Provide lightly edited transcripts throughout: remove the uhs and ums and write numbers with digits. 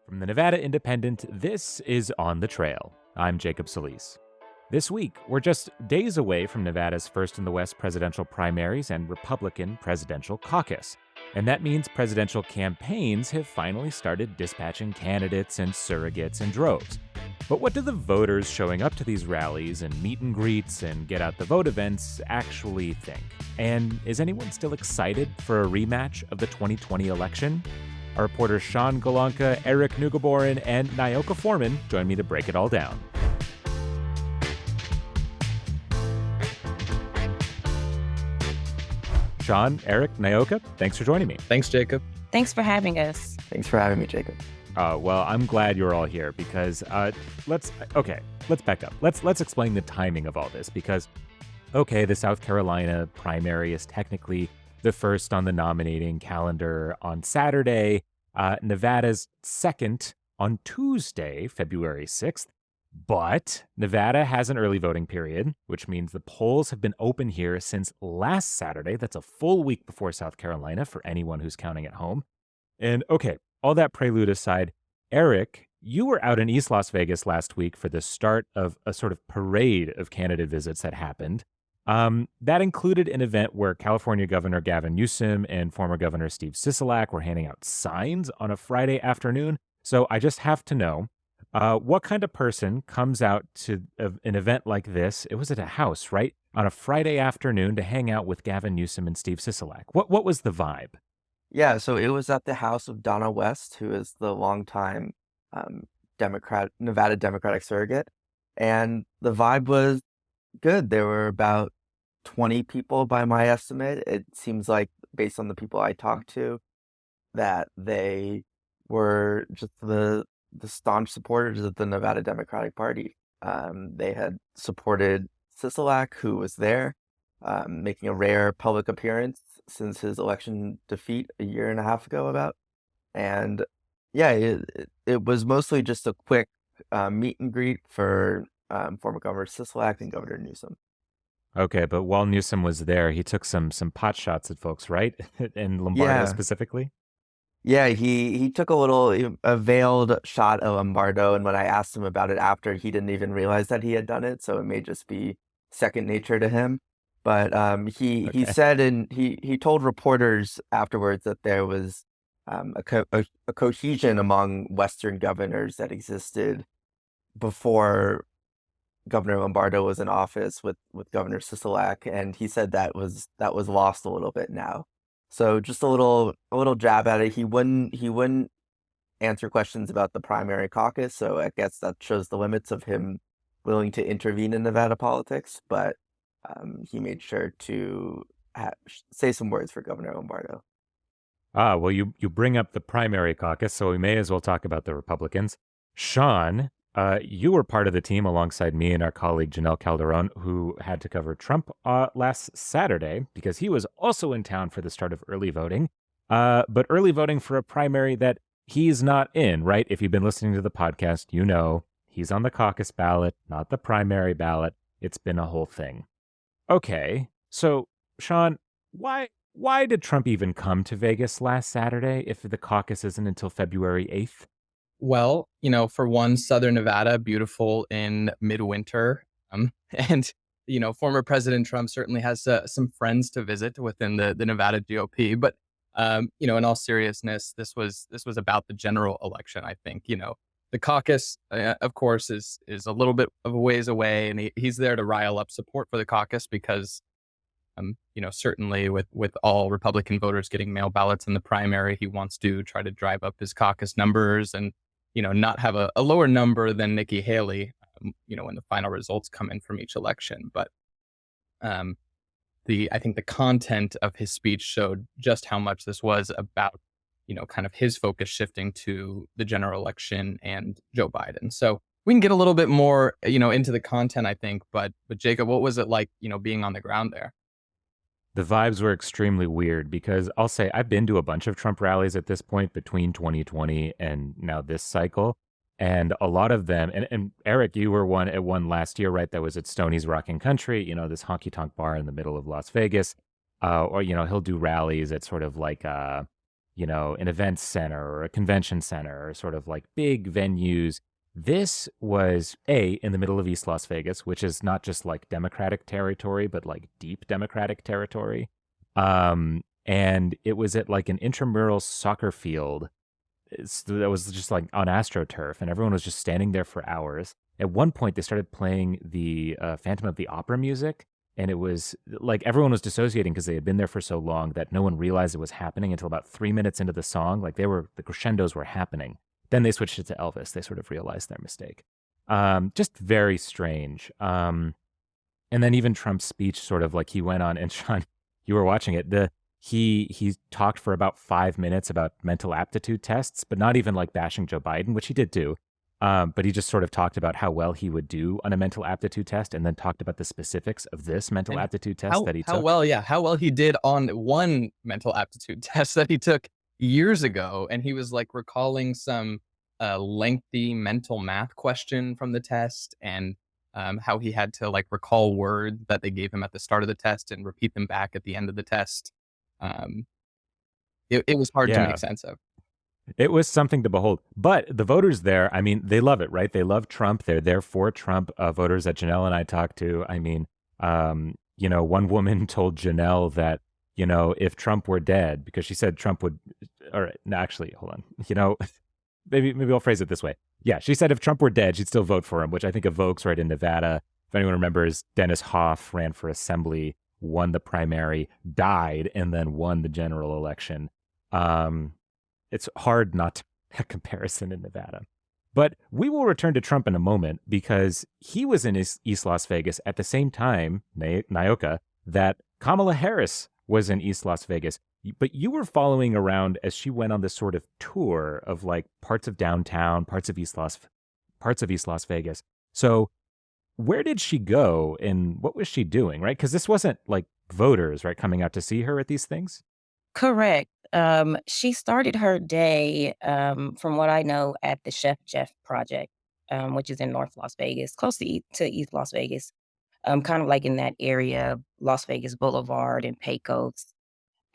From the Nevada Independent, this is On the Trail. I'm Jacob Solis. This week, we're just days away from Nevada's first in the West presidential primaries and Republican presidential caucus. And that means presidential campaigns have finally started dispatching candidates and surrogates in droves. But what do the voters showing up to these rallies and meet and greets and get out the vote events actually think? And is anyone still excited for a rematch of the 2020 election? Our reporters Sean Golonka, Eric Nugaborin, and Nyoka Foreman join me to break it all down. Sean, Eric, Nyoka, thanks for joining me. Thanks, Jacob. Thanks for having us. Thanks for having me, Jacob. Well, I'm glad you're all here because let's back up. Let's explain the timing of all this because, the South Carolina primary is technically the first on the nominating calendar on Saturday. Nevada's second on Tuesday, February 6th. But Nevada has an early voting period, which means the polls have been open here since last Saturday. That's a full week before South Carolina for anyone who's counting at home. And all that prelude aside, Eric, you were out in East Las Vegas last week for the start of a sort of parade of candidate visits that happened. That included an event where California Governor Gavin Newsom and former Governor Steve Sisolak were handing out signs on a Friday afternoon. So I just have to know, what kind of person comes out to an event like this? It was at a house, right? On a Friday afternoon to hang out with Gavin Newsom and Steve Sisolak. What was the vibe? Yeah, so it was at the house of Donna West, who is the longtime Nevada Democratic surrogate. And the vibe was good. There were about 20 people by my estimate. It seems like, based on the people I talked to, that they were just the staunch supporters of the Nevada Democratic Party. They had supported Sisolak, who was there, making a rare public appearance since his election defeat a year and a half ago about. And yeah, it was mostly just a quick meet and greet for former Governor Sisolak and Governor Newsom. Okay, but while Newsom was there, he took some pot shots at folks, right? In Lombardo specifically? Yeah, he took a veiled shot at Lombardo, and when I asked him about it after, he didn't even realize that he had done it, so it may just be second nature to him. But he said, and he told reporters afterwards that there was a cohesion among Western governors that existed before Governor Lombardo was in office with Governor Sisolak, and he said that was lost a little bit now. So just a little jab at it. He wouldn't answer questions about the primary caucus, so I guess that shows the limits of him willing to intervene in Nevada politics. But he made sure to say some words for Governor Lombardo. Well, you bring up the primary caucus, so we may as well talk about the Republicans. Sean, you were part of the team alongside me and our colleague Janelle Calderon, who had to cover Trump last Saturday because he was also in town for the start of early voting. But early voting for a primary that he's not in, right? If you've been listening to the podcast, you know he's on the caucus ballot, not the primary ballot. It's been a whole thing. Okay, so Sean, why did Trump even come to Vegas last Saturday if the caucus isn't until February 8th? Well, for one, Southern Nevada, beautiful in midwinter. And, former President Trump certainly has some friends to visit within the Nevada GOP. But, in all seriousness, this was about the general election, I think. The caucus, of course, is a little bit of a ways away. And he's there to rile up support for the caucus because, certainly with all Republican voters getting mail ballots in the primary, he wants to try to drive up his caucus numbers and not have a lower number than Nikki Haley, when the final results come in from each election. But I think the content of his speech showed just how much this was about, kind of his focus shifting to the general election and Joe Biden. So we can get a little bit more, into the content, I think. But Jacob, what was it like, being on the ground there? The vibes were extremely weird because I'll say I've been to a bunch of Trump rallies at this point between 2020 and now this cycle. And a lot of them, and Eric, you were at one last year, right? That was at Stoney's Rockin' Country, this honky tonk bar in the middle of Las Vegas. Or he'll do rallies at sort of like, an event center or a convention center or sort of like big venues. This was in the middle of East Las Vegas, which is not just like Democratic territory, but like deep Democratic territory. And it was at like an intramural soccer field that was just like on AstroTurf, and everyone was just standing there for hours. At one point, they started playing the Phantom of the Opera music, and it was like everyone was dissociating because they had been there for so long that no one realized it was happening until about 3 minutes into the song. Like the crescendos were happening. Then they switched it to Elvis. They sort of realized their mistake. Just very strange. And then even Trump's speech, sort of like he went on, and Sean, you were watching it. He talked for about 5 minutes about mental aptitude tests, but not even like bashing Joe Biden, which he did do. But he just sort of talked about how well he would do on a mental aptitude test, and then talked about the specifics of this mental And aptitude test that he took. how well he did on one mental aptitude test that he took years ago, and he was like recalling some lengthy mental math question from the test, and how he had to like recall words that they gave him at the start of the test and repeat them back at the end of the test. Um, it was hard to make Yeah. sense of. It was something to behold. But the voters there, I mean, they love it, right? They love Trump. They're there for Trump. Voters that Janelle and I talked to. I mean, one woman told Janelle that, if Trump were dead, because she said Trump would, all right, no, actually, hold on. Maybe I'll phrase it this way. Yeah, she said if Trump were dead, she'd still vote for him, which I think evokes right in Nevada. If anyone remembers, Dennis Hoff ran for assembly, won the primary, died, and then won the general election. It's hard not to make a comparison in Nevada. But we will return to Trump in a moment because he was in East Las Vegas at the same time, Nyoka, that Kamala Harris was in East Las Vegas. But you were following around as she went on this sort of tour of like parts of downtown, parts of East Las Vegas. So where did she go and what was she doing, right? Because this wasn't like voters, right, coming out to see her at these things. Correct. She started her day, from what I know, at the Chef Jeff Project, which is in North Las Vegas, close to East Las Vegas, kind of like in that area, Las Vegas Boulevard and Pecos.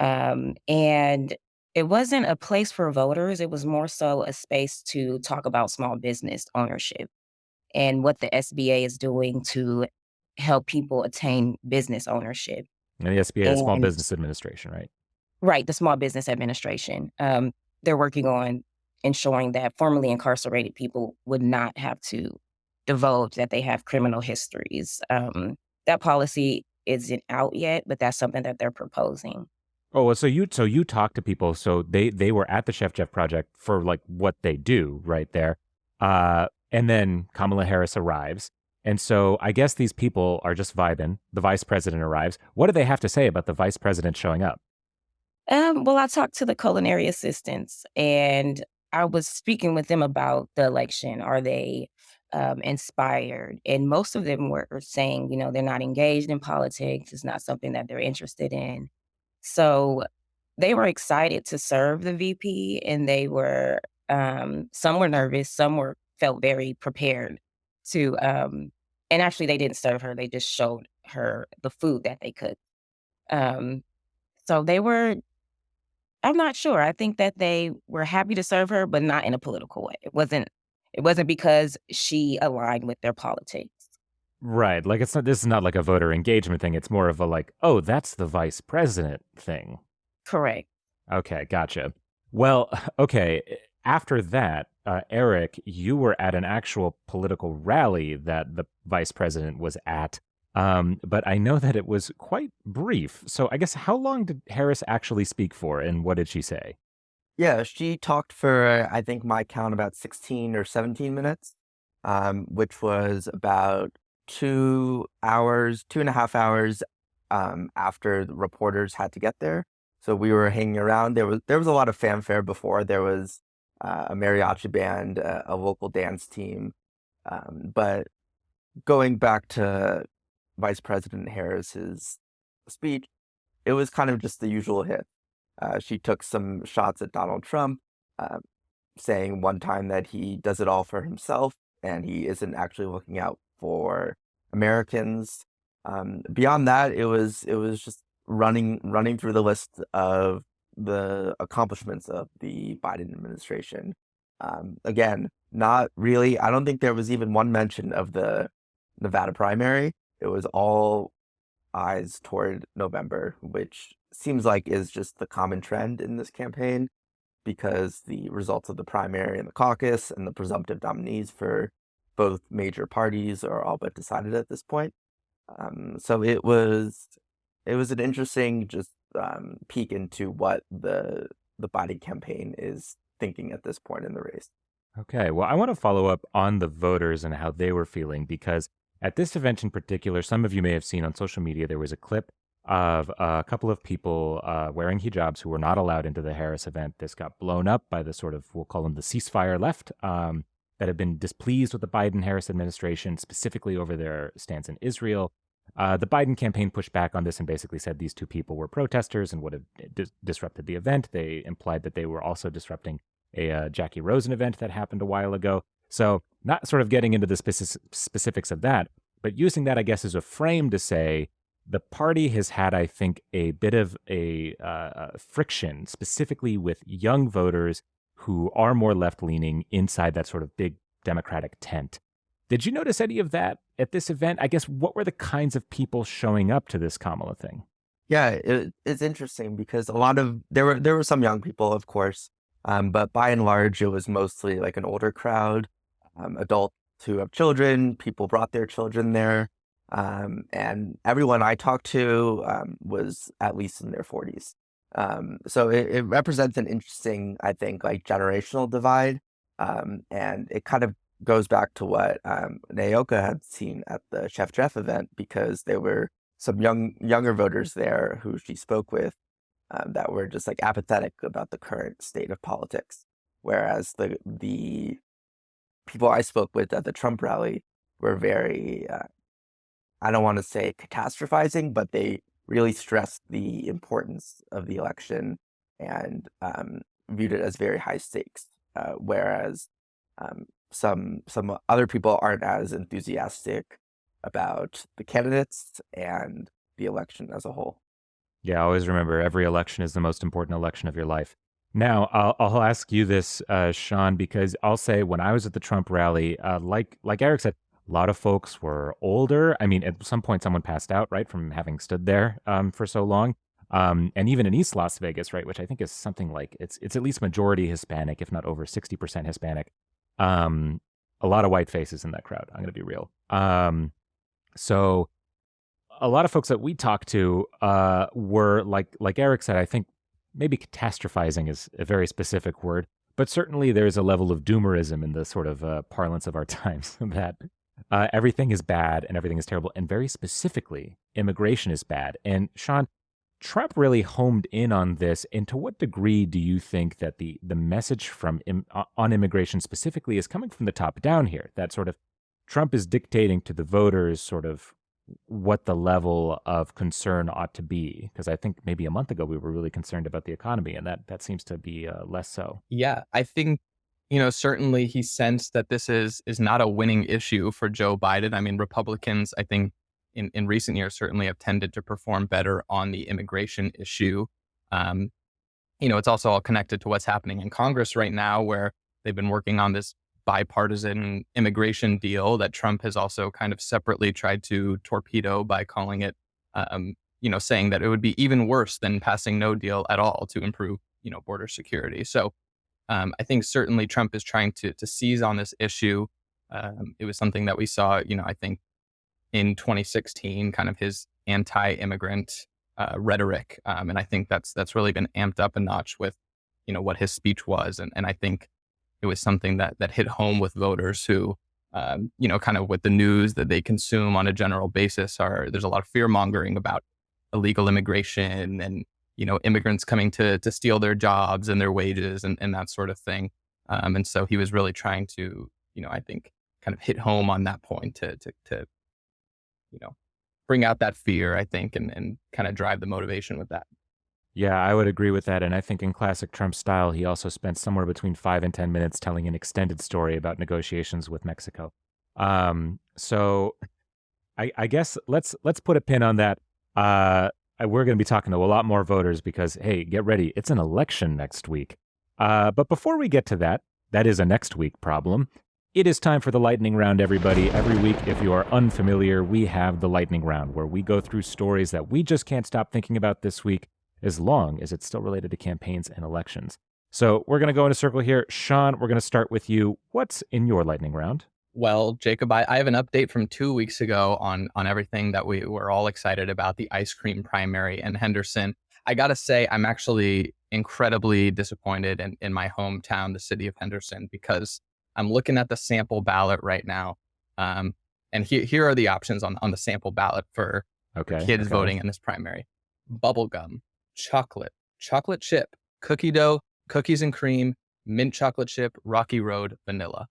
And it wasn't a place for voters. It was more so a space to talk about small business ownership and what the SBA is doing to help people attain business ownership. And the SBA, the Small And Business Administration, right? right, the Small Business Administration. They're working on ensuring that formerly incarcerated people would not have to divulge that they have criminal histories. That policy isn't out yet, but that's something that they're proposing. Oh, well, so you talk to people. So they were at the Chef Jeff Project for like what they do right there, and then Kamala Harris arrives, and so I guess these people are just vibing. The vice president arrives. What do they have to say about the vice president showing up? Well, I talked to the culinary assistants and I was speaking with them about the election. Are they inspired? And most of them were saying, they're not engaged in politics. It's not something that they're interested in. So they were excited to serve the VP and some were nervous, some felt very prepared to, and actually they didn't serve her. They just showed her the food that they cooked. Um, so I'm not sure. I think that they were happy to serve her, but not in a political way. It wasn't because she aligned with their politics. Right. Like it's not. This is not like a voter engagement thing. It's more of a like, oh, that's the vice president thing. Correct. Okay, gotcha. Well, okay. After that, Eric, you were at an actual political rally that the vice president was at. But I know that it was quite brief. So I guess how long did Harris actually speak for, and what did she say? Yeah, she talked for, I think my count, about 16 or 17 minutes, which was about 2 hours, 2.5 hours after the reporters had to get there. So we were hanging around. There was a lot of fanfare before. There was a mariachi band, a local dance team. But going back to Vice President Harris's speech, it was kind of just the usual hit. She took some shots at Donald Trump, uh, saying one time that he does it all for himself and he isn't actually looking out for Americans. Beyond that, it was just running through the list of the accomplishments of the Biden administration. Again, not really. I don't think there was even one mention of the Nevada primary. It was all eyes toward November, which seems like is just the common trend in this campaign because the results of the primary and the caucus and the presumptive nominees for both major parties are all but decided at this point. So it was an interesting just peek into what the Biden campaign is thinking at this point in the race. Okay, well, I want to follow up on the voters and how they were feeling because at this event in particular, some of you may have seen on social media, there was a clip of a couple of people wearing hijabs who were not allowed into the Harris event. This got blown up by the sort of, we'll call them the ceasefire left, that have been displeased with the Biden Harris administration, specifically over their stance in Israel. The Biden campaign pushed back on this and basically said these two people were protesters and would have disrupted the event. They implied that they were also disrupting a Jackie Rosen event that happened a while ago. So, not sort of getting into the specifics of that, but using that, I guess, as a frame to say the party has had, I think, a bit of a friction, specifically with young voters who are more left leaning inside that sort of big Democratic tent. Did you notice any of that at this event? I guess what were the kinds of people showing up to this Kamala thing? Yeah, it's interesting because a lot of there were some young people, of course, but by and large, it was mostly like an older crowd, adults who have children. People brought their children there, and everyone I talked to was at least in their 40s. So it represents an interesting, I think, like generational divide, and it kind of goes back to what Naoka had seen at the Chef Jeff event because there were some younger voters there who she spoke with that were just like apathetic about the current state of politics, whereas the people I spoke with at the Trump rally were very I don't want to say catastrophizing, but they really stressed the importance of the election and viewed it as very high stakes, whereas some other people aren't as enthusiastic about the candidates and the election as a whole. Yeah, always remember every election is the most important election of your life. Now, I'll ask you this, Sean, because I'll say when I was at the Trump rally, like Eric said, a lot of folks were older. I mean, at some point, someone passed out, right, from having stood there for so long. And even in East Las Vegas, right, which I think is something like it's at least majority Hispanic, if not over 60% Hispanic. A lot of white faces in that crowd. I'm going to be real. So a lot of folks that we talked to were like Eric said, I think maybe catastrophizing is a very specific word, but certainly there's a level of doomerism in the sort of parlance of our times that everything is bad and everything is terrible. And very specifically, immigration is bad. And Sean, Trump really homed in on this. And to what degree do you think that the message on immigration specifically is coming from the top down here? That sort of Trump is dictating to the voters sort of what the level of concern ought to be. Because I think maybe a month ago we were really concerned about the economy, and that seems to be less so. Yeah, I think, certainly he sensed that this is not a winning issue for Joe Biden. I mean, Republicans, I think, in recent years certainly have tended to perform better on the immigration issue. It's also all connected to what's happening in Congress right now, where they've been working on this bipartisan immigration deal that Trump has also kind of separately tried to torpedo by calling it, saying that it would be even worse than passing no deal at all to improve, border security. So I think certainly Trump is trying to seize on this issue. It was something that we saw, I think in 2016, kind of his anti-immigrant rhetoric. And I think that's really been amped up a notch with, what his speech was. And I think it was something that hit home with voters who, kind of with the news that they consume on a general basis there's a lot of fear mongering about illegal immigration and, immigrants coming to steal their jobs and their wages and that sort of thing. And so he was really trying to, I think kind of hit home on that point to bring out that fear, I think, and kind of drive the motivation with that. Yeah, I would agree with that. And I think in classic Trump style, he also spent somewhere between 5 and 10 minutes telling an extended story about negotiations with Mexico. So I guess let's put a pin on that. we're going to be talking to a lot more voters because, hey, get ready. It's an election next week. But before we get to that, that is a next week problem. It is time for the lightning round, everybody. Every week, if you are unfamiliar, we have the lightning round where we go through stories that we just can't stop thinking about this week, as long as it's still related to campaigns and elections. So we're going to go in a circle here. Sean, we're going to start with you. What's in your lightning round? Well, Jacob, I have an update from 2 weeks ago on everything that we were all excited about, the ice cream primary in Henderson. I got to say, I'm actually incredibly disappointed in my hometown, the city of Henderson, because I'm looking at the sample ballot right now. And here are the options on the sample ballot for kids voting in this primary: bubblegum, chocolate chip, cookie dough, cookies and cream, mint chocolate chip, Rocky Road, vanilla.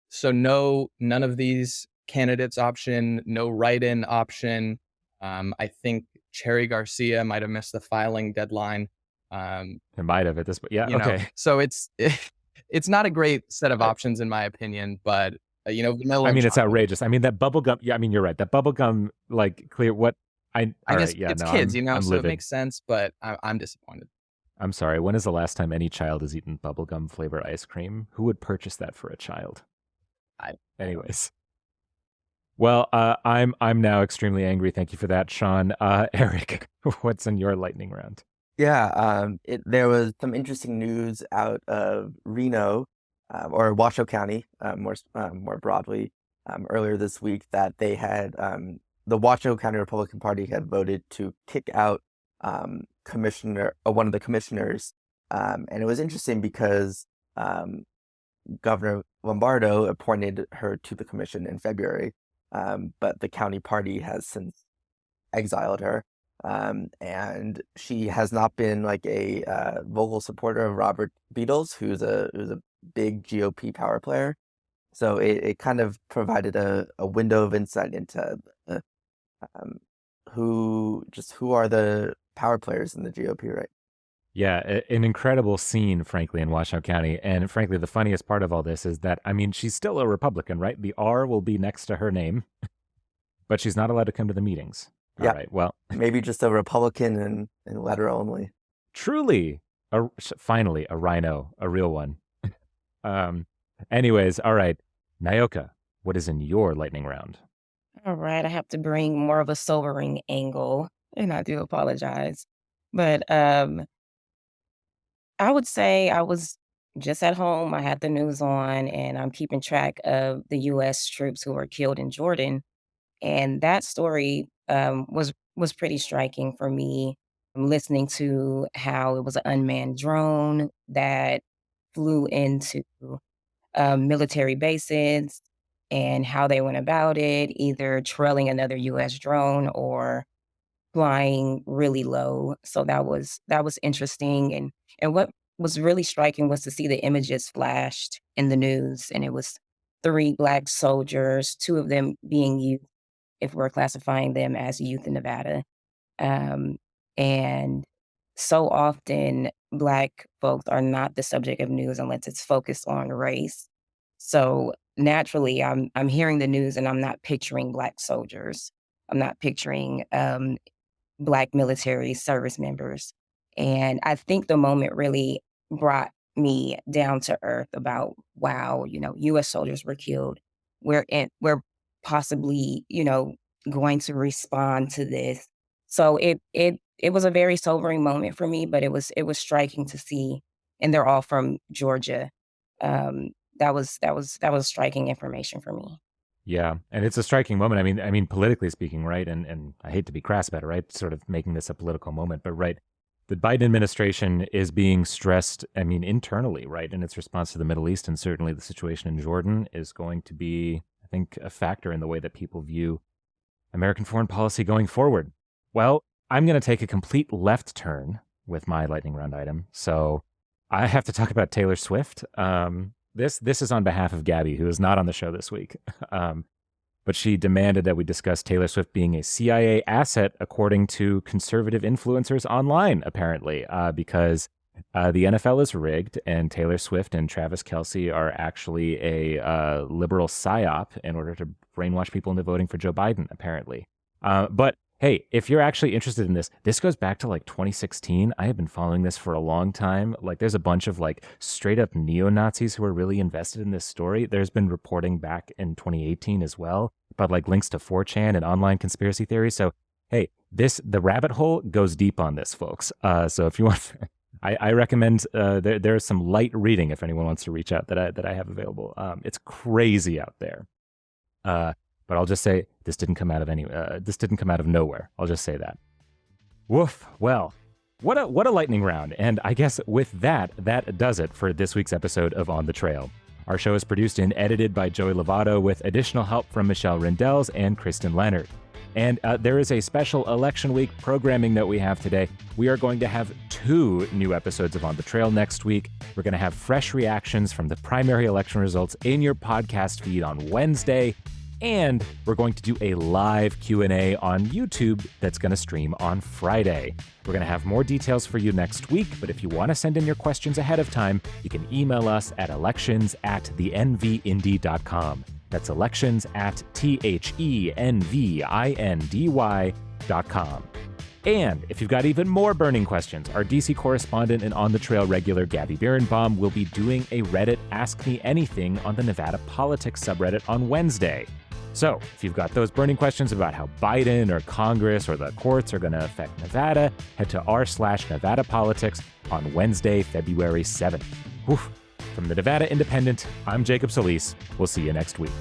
So none of these candidates option, no write-in option. I think Cherry Garcia might have missed the filing deadline. It might have at this point. Yeah, okay. So it's not a great set of options in my opinion, but vanilla. I mean, it's chocolate. outrageous. I mean, that bubblegum. Yeah, I mean, you're right. That bubblegum, like, clear what I guess right, yeah, it's no, kids, I'm so livid. it makes sense, but I'm disappointed. I'm sorry. When is the last time any child has eaten bubblegum flavored ice cream? Who would purchase that for a child? Anyways. Well, I'm now extremely angry. Thank you for that, Sean. Eric, what's in your lightning round? Yeah, there was some interesting news out of Reno, or Washoe County, more broadly, earlier this week that they had the Washoe County Republican Party had voted to kick out one of the commissioners, and it was interesting because Governor Lombardo appointed her to the commission in February, but the county party has since exiled her. And she has not been like a vocal supporter of Robert Beadles, who's a big GOP power player. So it kind of provided a window of insight into who are the power players in the GOP, right? Yeah, an incredible scene, frankly, in Washoe County. And frankly, the funniest part of all this is that, I mean, she's still a Republican, right? The R will be next to her name, but she's not allowed to come to the meetings. Yeah. All right, well. Maybe just a Republican and letter only. Truly, finally, a rhino, a real one. Anyways, all right. Nayoka, what is in your lightning round? All right, I have to bring more of a sobering angle, and I do apologize. But I would say I was just at home. I had the news on, and I'm keeping track of the U.S. troops who were killed in Jordan. And that story was pretty striking for me. I'm listening to how it was an unmanned drone that flew into military bases and how they went about it, either trailing another U.S. drone or flying really low. So that was interesting. And what was really striking was to see the images flashed in the news, and it was 3 Black soldiers, 2 of them being youth, if we're classifying them as youth in Nevada. Um, and so often Black folks are not the subject of news unless it's focused on race. So naturally, I'm hearing the news and I'm not picturing Black soldiers. I'm not picturing Black military service members. And I think the moment really brought me down to earth about, wow, US soldiers were killed. We're possibly, going to respond to this. So it was a very sobering moment for me, but it was striking to see, and they're all from Georgia. That was striking information for me. Yeah, and it's a striking moment. I mean, politically speaking, right? And I hate to be crass about it, right? Sort of making this a political moment, but right, the Biden administration is being stressed, I mean, internally, right? In its response to the Middle East, and certainly the situation in Jordan is going to be, I think, a factor in the way that people view American foreign policy going forward. Well, I'm going to take a complete left turn with my lightning round item. So I have to talk about Taylor Swift. This is on behalf of Gabby, who is not on the show this week. But she demanded that we discuss Taylor Swift being a CIA asset, according to conservative influencers online, apparently, because the NFL is rigged, and Taylor Swift and Travis Kelce are actually a liberal psyop in order to brainwash people into voting for Joe Biden, apparently. But Hey, if you're actually interested in this, this goes back to like 2016. I have been following this for a long time. Like, there's a bunch of like straight up neo-Nazis who are really invested in this story. There's been reporting back in 2018 as well about like links to 4chan and online conspiracy theories. So, hey, the rabbit hole goes deep on this, folks. So if you want, I recommend there's some light reading if anyone wants to reach out that I have available. It's crazy out there. But I'll just say this didn't come out of nowhere. I'll just say that. Woof. Well, what a lightning round. And I guess with that does it for this week's episode of On the Trail. Our show is produced and edited by Joey Lovato with additional help from Michelle Rindels and Kristen Leonard. And there is a special election week programming that we have today. We are going to have 2 new episodes of On the Trail next week. We're going to have fresh reactions from the primary election results in your podcast feed on Wednesday. And we're going to do a live Q&A on YouTube that's going to stream on Friday. We're going to have more details for you next week, but if you want to send in your questions ahead of time, you can email us at elections@thenvindy.com. That's elections@thenvindy.com. And if you've got even more burning questions, our DC correspondent and On the Trail regular Gabby Birnbaum will be doing a Reddit Ask Me Anything on the Nevada Politics subreddit on Wednesday. So if you've got those burning questions about how Biden or Congress or the courts are going to affect Nevada, head to r/Nevada Politics on Wednesday, February 7th. Whew. From the Nevada Independent, I'm Jacob Solis. We'll see you next week.